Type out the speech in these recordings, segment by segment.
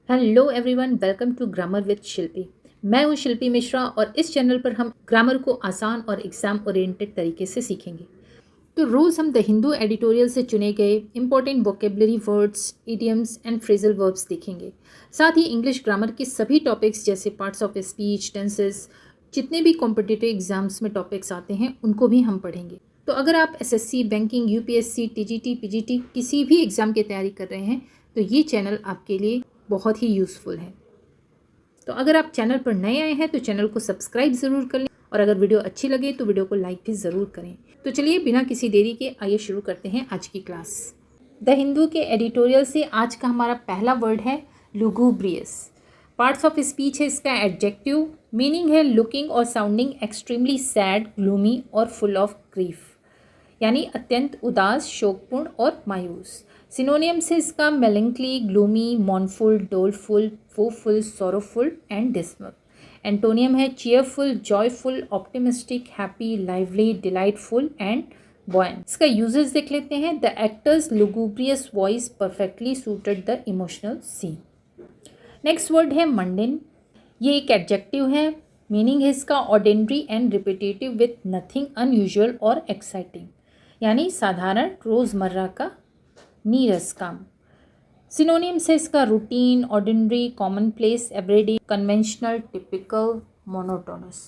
Hello everyone, welcome to grammar with Shilpi. मैं हूं शिल्पी मिश्रा और इस चैनल पर हम ग्रामर को आसान और एग्जाम ओरिएंटेड तरीके से सीखेंगे। तो रोज़ हम द हिंदू एडिटोरियल से चुने गए important vocabulary words, idioms and phrasal verbs देखेंगे। साथ ही इंग्लिश ग्रामर के सभी टॉपिक्स जैसे पार्ट्स ऑफ स्पीच, टेंसेस, जितने भी कॉम्पिटिटिव एग्जाम्स में टॉपिक्स आते हैं उनको भी हम पढ़ेंगे। तो अगर आप SSC, banking, UPSC, TGT, PGT किसी भी एग्ज़ाम की तैयारी कर रहे हैं तो ये चैनल आपके लिए बहुत ही यूज़फुल है। तो अगर आप चैनल पर नए आए हैं तो चैनल को सब्सक्राइब ज़रूर कर लें और अगर वीडियो अच्छी लगे तो वीडियो को लाइक भी ज़रूर करें। तो चलिए बिना किसी देरी के आइए शुरू करते हैं आज की क्लास। द हिंदू के एडिटोरियल से आज का हमारा पहला वर्ड है लुगुब्रियस। पार्ट्स ऑफ स्पीच है इसका एडजेक्टिव, मीनिंग है लुकिंग और साउंडिंग एक्सट्रीमली सैड, ग्लूमी और फुल ऑफ ग्रीफ, यानी अत्यंत उदास, शोकपूर्ण और मायूस। सिनोनियम से इसका melancholy, gloomy, mournful, doleful, woeful, sorrowful and dismal. Antonym है cheerful, joyful, optimistic, happy, lively, delightful and buoyant. इसका यूजेस देख लेते हैं। The actor's lugubrious voice perfectly suited the emotional scene. Next word है मंडेन। ये एक एडजेक्टिव है, meaning है इसका ordinary and repetitive with nothing unusual और एक्साइटिंग, यानी साधारण, रोज़मर्रा का, नीरस काम। सिनोनिम से इसका routine, ordinary, commonplace, everyday, conventional, typical, monotonous.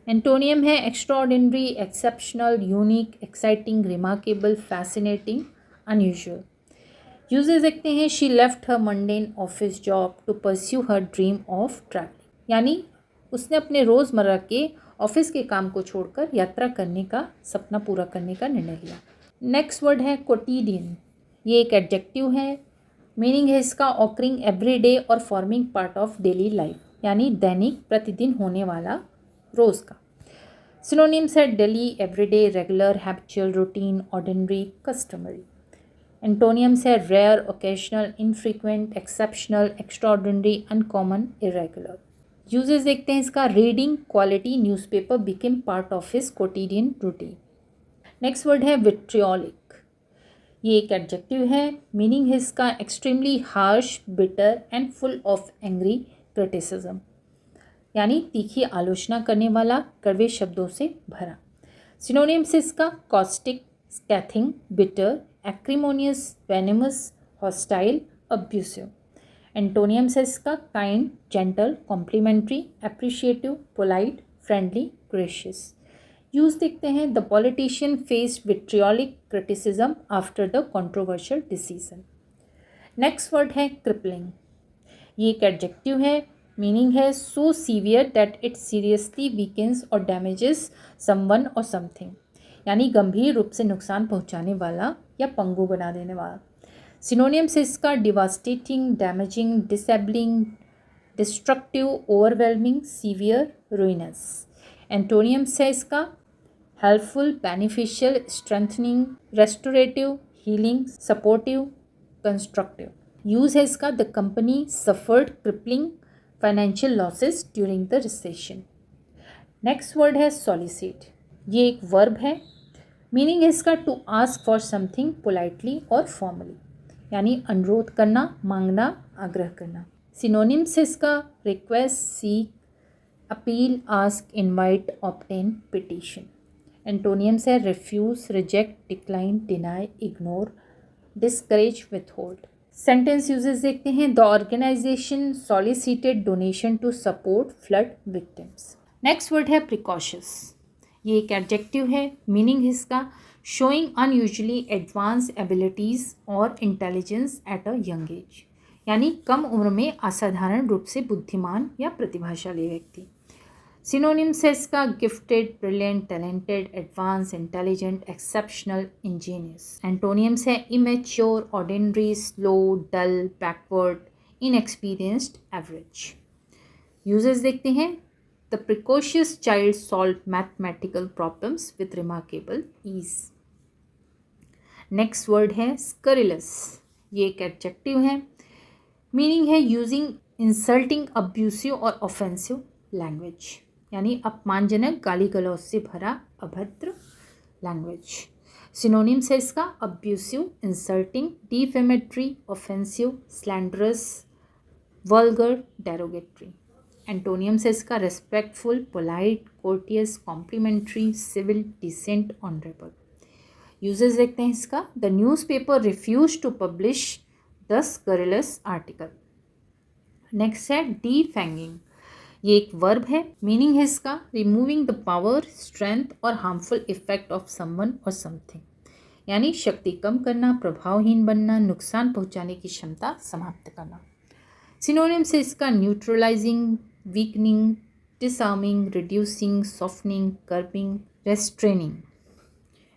Antonym है extraordinary, exceptional, unique, exciting, remarkable, fascinating, unusual. Uses देखते हैं। She left her mundane office job to pursue her dream of travelling, यानी उसने अपने रोज़मर्रा के ऑफिस के काम को छोड़कर यात्रा करने का सपना पूरा करने का निर्णय लिया। नेक्स्ट वर्ड है कोटिडियन। ये एक एडजेक्टिव है, मीनिंग है इसका ऑकरिंग एवरी डे और forming part of daily life, यानी दैनिक, प्रतिदिन होने वाला, रोज़ का। सिनोनिम्स है daily, everyday, regular, habitual, routine, ordinary, customary. Antonyms है rare, occasional, infrequent, exceptional, extraordinary, uncommon, irregular. Uses देखते हैं इसका। Reading quality newspaper became part of his quotidian routine. Next word है विट्रियोलिक। ये एक एडजेक्टिव है, मीनिंग है इसका extremely harsh, bitter and full of angry criticism, यानी तीखी आलोचना करने वाला, कड़वे शब्दों से भरा। सिनोनिम से इसका caustic, scathing, bitter, acrimonious, venomous, hostile, abusive. Antonym से इसका kind, gentle, complimentary, appreciative, polite, friendly, gracious. Use देखते हैं। The politician faced vitriolic criticism after the controversial decision. Next word है क्रिपलिंग। ये एक एडजेक्टिव है, मीनिंग है so severe that it seriously weakens और डैमेजेस समवन और समथिंग, यानी गंभीर रूप से नुकसान पहुंचाने वाला या पंगु बना देने वाला। सिनोनियम से इसका devastating, damaging, disabling, destructive, overwhelming, severe, ruinous. Antonym से इसका helpful, beneficial, strengthening, restorative, healing, supportive, constructive. Use है इसका। The company suffered crippling financial losses during the recession. Next word है सॉलिसिट। ये एक वर्ब है, मीनिंग है इसका to ask for something politely और फॉर्मली, यानी अनुरोध करना, मांगना, आग्रह करना। सिनोनिम से इसका request, seek, appeal, ask, invite, obtain, petition. Antonyms है refuse, reject, decline, deny, ignore, discourage, withhold. Sentence uses देखते हैं। The organization solicited donation to support flood victims. Next word है प्रिकॉशस। ये एक एडजेक्टिव है, मीनिंग इसका शोइंग अनयूजुअली एडवांस एबिलिटीज़ और intelligence at a young age, यानी कम उम्र में असाधारण रूप से बुद्धिमान या प्रतिभाशाली व्यक्ति। सिनोनिम्स है इसका gifted, brilliant, talented, advance, intelligent, exceptional, ingenious. Antonyms है immature, ordinary, slow, dull, backward, inexperienced, average. Uses देखते हैं। The precocious child solve mathematical problems with remarkable ease. Next word है स्करिलस। ये एक एडजेक्टिव है, मीनिंग है यूजिंग इंसल्टिंग, अब्यूसिव और offensive language, यानी अपमानजनक, गाली गलौज से भरा, अभद्र लैंग्वेज। सिनोनिम्स है इसका abusive, insulting, defamatory, offensive, slanderous, vulgar, derogatory. Antonym से इसका respectful, polite, courteous, complimentary, civil, decent, honourable. Uses देखते हैं इसका। The newspaper refuse to publish the scurrilous article. Next है डीफैंगिंग। ये एक वर्ब है। मीनिंग है इसका रिमूविंग द पावर, स्ट्रेंथ और हार्मफुल इफेक्ट ऑफ समवन और समथिंग, यानी शक्ति कम करना, प्रभावहीन बनना, नुकसान पहुंचाने की क्षमता समाप्त करना। सिनोनिम से इसका neutralising, weakening, disarming, reducing, softening, curbing, restraining.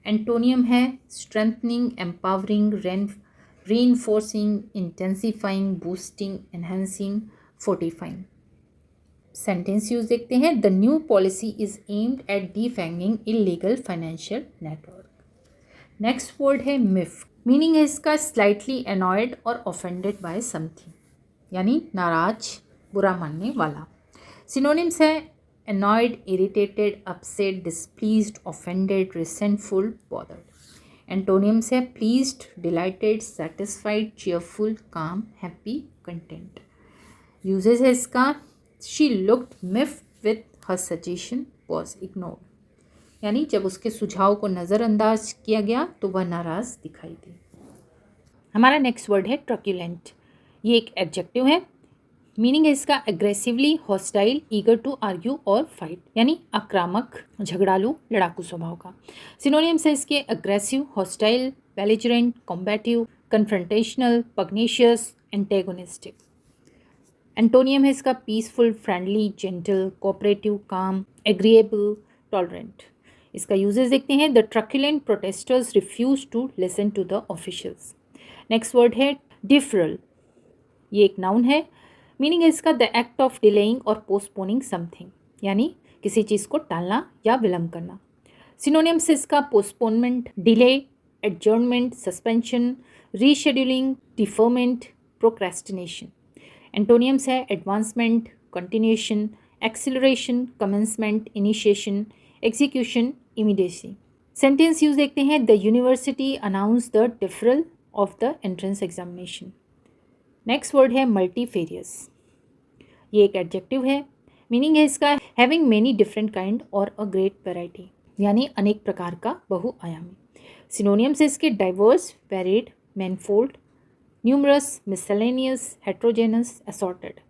Antonym है strengthening, empowering, reinforcing, intensifying, boosting, enhancing, fortifying। Sentence use देखते हैं। The new policy is aimed at defanging illegal financial network. Next word है मिफ। मीनिंग है इसका slightly annoyed और offended by something, यानी नाराज, बुरा मानने वाला। सिनोनिम्स है annoyed, irritated, upset, displeased, offended, resentful, bothered। Antonyms है pleased, delighted, satisfied, cheerful, calm, happy, content. Uses है इसका she looked miffed with her suggestion was ignored, यानी जब उसके सुझाव को नज़रअंदाज किया गया तो वह नाराज़ दिखाई दी। हमारा नेक्स्ट वर्ड है ट्रक्यूलेंट। ये एक एडजेक्टिव है। मीनिंग है इसका aggressively hostile, eager to argue और फाइट, यानी आक्रामक, झगड़ालू, लड़ाकू स्वभाव का। सिनोनिम्स है इसके aggressive, hostile, belligerent, combative, confrontational, pugnacious, antagonistic. Antonym है इसका peaceful, friendly, gentle, cooperative, calm, agreeable, tolerant. इसका यूजेस देखते हैं। The truculent protesters refuse to listen to the officials. Next word है डिफरल। ये एक नाउन है। मीनिंग है इसका द एक्ट ऑफ डिलेइंग और पोस्टपोनिंग समथिंग, यानी किसी चीज़ को टालना या विलम्ब करना। सिनोनियम से इसका postponement, delay, adjournment, suspension, rescheduling, deferment, procrastination. Antonyms है advancement, continuation, acceleration, commencement, initiation, execution, immediacy. Sentence use देखते हैं। The university announce the deferral of the entrance examination. Next word है मल्टीफेरियस। ये एक एडजेक्टिव है। Meaning है इसका having many different kind और अ ग्रेट वैरायटी, यानी अनेक प्रकार का, बहुआयामी। सिनोनियम्स है इसके diverse, varied, manifold, numerous, miscellaneous, heterogeneous, assorted.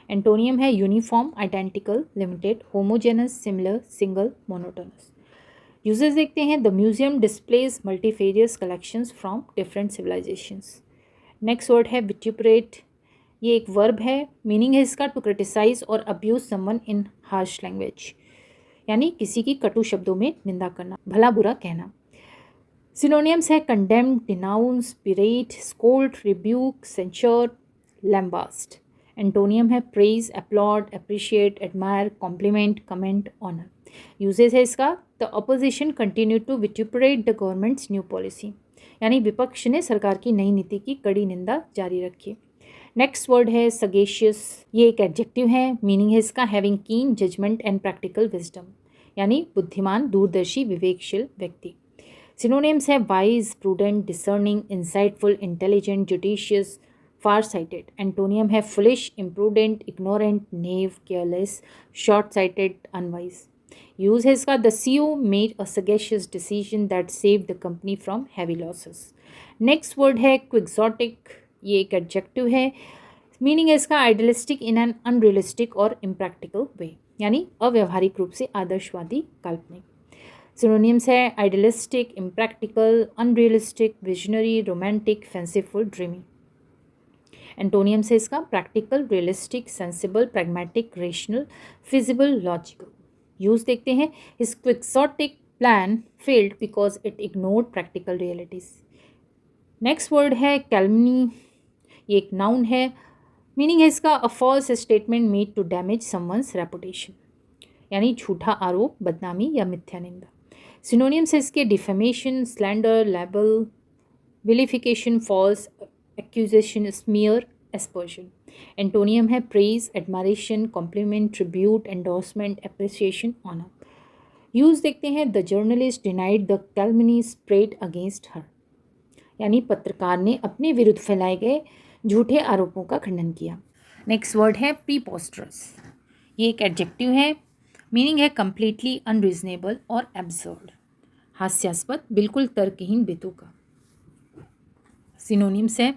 Antonym है uniform, identical, limited, homogeneous, similar, single, monotonous. Uses देखते हैं। The museum displays multifarious collections from different civilisations. Next word है विट्यूपरेट। ये एक वर्ब है। मीनिंग है इसका टू क्रिटिसाइज और abuse someone in harsh language, यानी किसी की कटु शब्दों में निंदा करना, भला बुरा कहना। सिनोनियम्स है condemn, denounce, berate, scold, rebuke, censure, lambast. Antonym है praise, applaud, appreciate, admire, compliment, commend, honour. Uses है इसका the opposition continue to vituperate the government's new policy, यानी विपक्ष ने सरकार की नई नीति की कड़ी निंदा जारी रखी। नेक्स्ट वर्ड है सगेशियस। ये एक एडजेक्टिव है। मीनिंग है इसका हैविंग कीन जजमेंट एंड प्रैक्टिकल विजडम, यानी बुद्धिमान, दूरदर्शी, विवेकशील व्यक्ति। सिनोनिम्स है wise, prudent, discerning, insightful, intelligent, judicious, far sighted. Antonym है foolish, imprudent, ignorant, naive, careless, short sighted, unwise. Use है इसका the CEO made a sagacious decision that saved the company from heavy losses. Next word है quixotic. ये एक adjective है। Meaning है इसका idealistic in an unrealistic और impractical way, यानी अव्यवहारिक रूप से आदर्शवादी, काल्पनिक। सिनोनिम्स है idealistic, impractical, unrealistic, visionary, romantic, fanciful, dreamy. Antonyms है इसका practical, realistic, sensible, pragmatic, rational, feasible, logical. Use देखते हैं। His quixotic plan failed because it ignored practical realities. Next word है कैलमनी। ये एक नाउन है। मीनिंग है इसका a false statement made to damage someone's reputation, यानी झूठा आरोप, बदनामी या मिथ्या निंदा। सिनोनिम्स है इसके defamation, slander, libel, vilification, false accusation, smear, aspersion. Antonym है praise, admiration, compliment, tribute, endorsement, appreciation, honour. Use देखते हैं। The journalist denied the calumny spread against her, यानी पत्रकार ने अपने विरुद्ध फैलाए गए झूठे आरोपों का खंडन किया। नेक्स्ट वर्ड है प्रीपोस्टरस। ये एक एडजेक्टिव है, मीनिंग है कम्प्लीटली अनरीजनेबल और एब्सर्ड, हास्यास्पद, बिल्कुल तर्कहीन, बेतुका। सिनोनिम्स है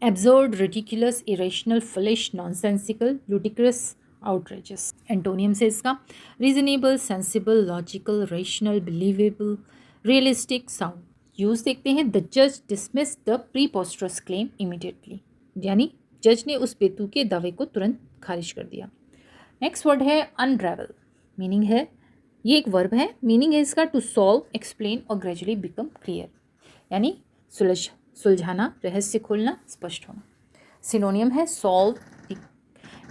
absurd, ridiculous, irrational, foolish, nonsensical, ludicrous, outrageous. Antonyms है इसका reasonable, sensible, logical, rational, believable, realistic, sound. Use देखते हैं द जज dismiss the preposterous claim immediately, यानी जज ने उस बेतुके दावे को तुरंत खारिज कर दिया। नेक्स्ट वर्ड है अनरेवल। मीनिंग है, ये एक वर्ब है, मीनिंग है इसका टू सॉल्व, एक्सप्लेन और ग्रेजुअली बिकम क्लियर, यानी सुलझाना, रहस्य खोलना, स्पष्ट होना। सिनोनियम है solve,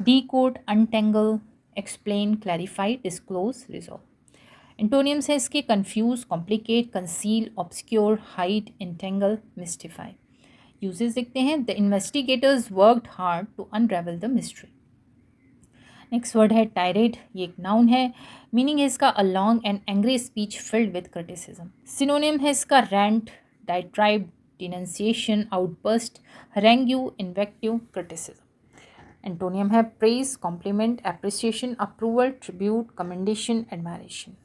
decode, untangle, explain, clarify, disclose, resolve. Antonyms है इसके confuse, complicate, conceal, obscure, hide, entangle, mystify. Uses देखते हैं the investigators worked hard to unravel the mystery. Next word है टायरेड। ये एक नाउन है, मीनिंग है इसका a long and angry speech filled with criticism. Synonym है इसका rent, डाइट्राइब, denunciation, outburst, harangue, invective, criticism. Antonym है praise, compliment, appreciation, approval, tribute, commendation, admiration.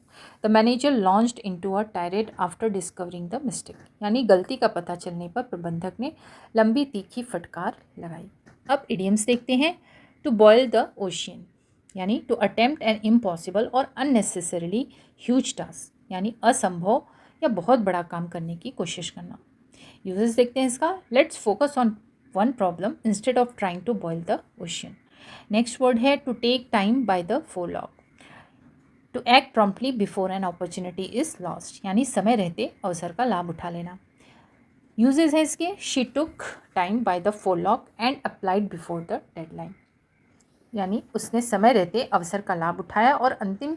The manager launched into a tirade after discovering the mistake, यानी गलती का पता चलने पर प्रबंधक ने लंबी तीखी फटकार लगाई। अब इडियम्स देखते हैं। टू बॉयल द ओशियन, यानी टू अटेम्प्ट एन इम्पॉसिबल और अननेसेसरीली ह्यूज टास्क, यानी असंभव या बहुत बड़ा काम करने की कोशिश करना। यूजेस देखते हैं इसका let's focus on one problem instead of trying to boil the ocean. Next word है to take time by the forelock, to act promptly before an opportunity is lost, यानी समय रहते अवसर का लाभ उठा लेना। यूजेस है इसके she took time by the forelock and applied before the deadline, यानी उसने समय रहते अवसर का लाभ उठाया और अंतिम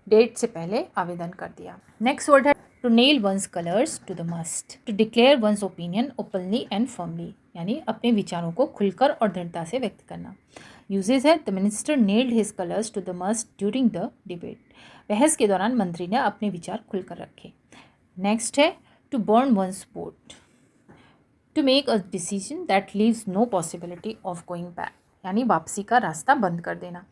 डेट से पहले आवेदन कर दिया। नेक्स्ट वर्ड है to nail one's colours to the mast, to declare one's opinion openly and firmly, यानी अपने विचारों को खुलकर और दृढ़ता से व्यक्त करना। यूजेस है the minister nailed his colours to the mast during the debate, बहस के दौरान मंत्री ने अपने विचार खुलकर रखे। नेक्स्ट है to burn one's boat, to make a decision that leaves no possibility of going back, यानी वापसी का रास्ता बंद कर देना।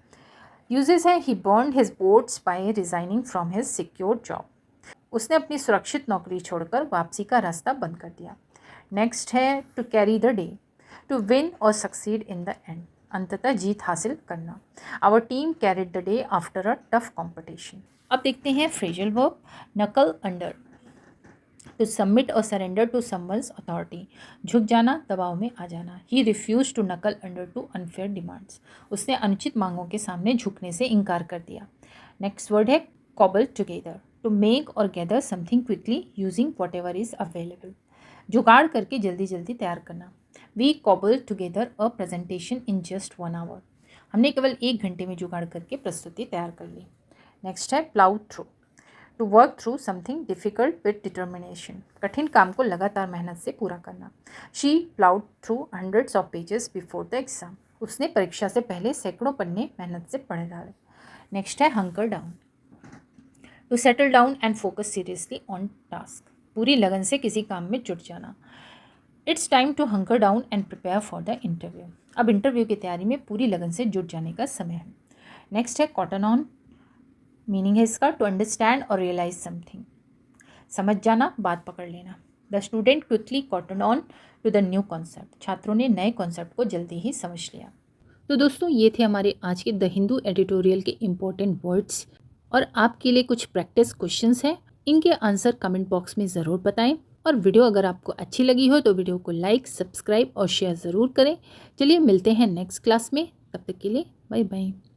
यूजेस है he burned his boats by resigning from his secure job, उसने अपनी सुरक्षित नौकरी छोड़कर वापसी का रास्ता बंद कर दिया। नेक्स्ट है to carry the day, to win और सक्सीड इन द एंड, अंततः जीत हासिल करना। Our team carried the day after a tough competition. अब देखते हैं phrasal verb knuckle under, to submit और सरेंडर टू समवंस अथॉरिटी, झुक जाना, दबाव में आ जाना। He refuse to knuckle under to unfair demands, उसने अनुचित मांगों के सामने झुकने से इनकार कर दिया। नेक्स्ट वर्ड है कॉबल टुगेदर, टू मेक और gather something quickly using whatever is available, जुगाड़ करके जल्दी जल्दी तैयार करना। We cobble together a presentation in just 1 hour, हमने केवल 1 घंटे में जुगाड़ करके प्रस्तुति तैयार कर ली। नेक्स्ट है plough through, to work through something difficult with determination, कठिन काम को लगातार मेहनत से पूरा करना। She ploughed through hundreds of pages before the exam, उसने परीक्षा से पहले सैकड़ों पन्ने मेहनत से पढ़े डाले। नेक्स्ट है hunker down, to settle down and focus seriously on task, पूरी लगन से किसी काम में जुट जाना। It's time to hunker down and prepare for the interview, अब इंटरव्यू की तैयारी में पूरी लगन से जुट जाने का समय है। नेक्स्ट है कॉटन ऑन, मीनिंग है इसका टू अंडरस्टैंड और रियलाइज समथिंग, समझ जाना, बात पकड़ लेना। The student quickly caught on to the new concept, छात्रों ने नए कॉन्सेप्ट को जल्दी ही समझ लिया। तो दोस्तों ये थे हमारे आज के द हिंदू एडिटोरियल के इम्पोर्टेंट वर्ड्स, और आपके लिए कुछ प्रैक्टिस क्वेश्चंस हैं, इनके आंसर कमेंट बॉक्स में ज़रूर बताएं। और वीडियो अगर आपको अच्छी लगी हो तो वीडियो को लाइक, सब्सक्राइब और शेयर ज़रूर करें। चलिए मिलते हैं नेक्स्ट क्लास में, तब तक के लिए बाय बाय।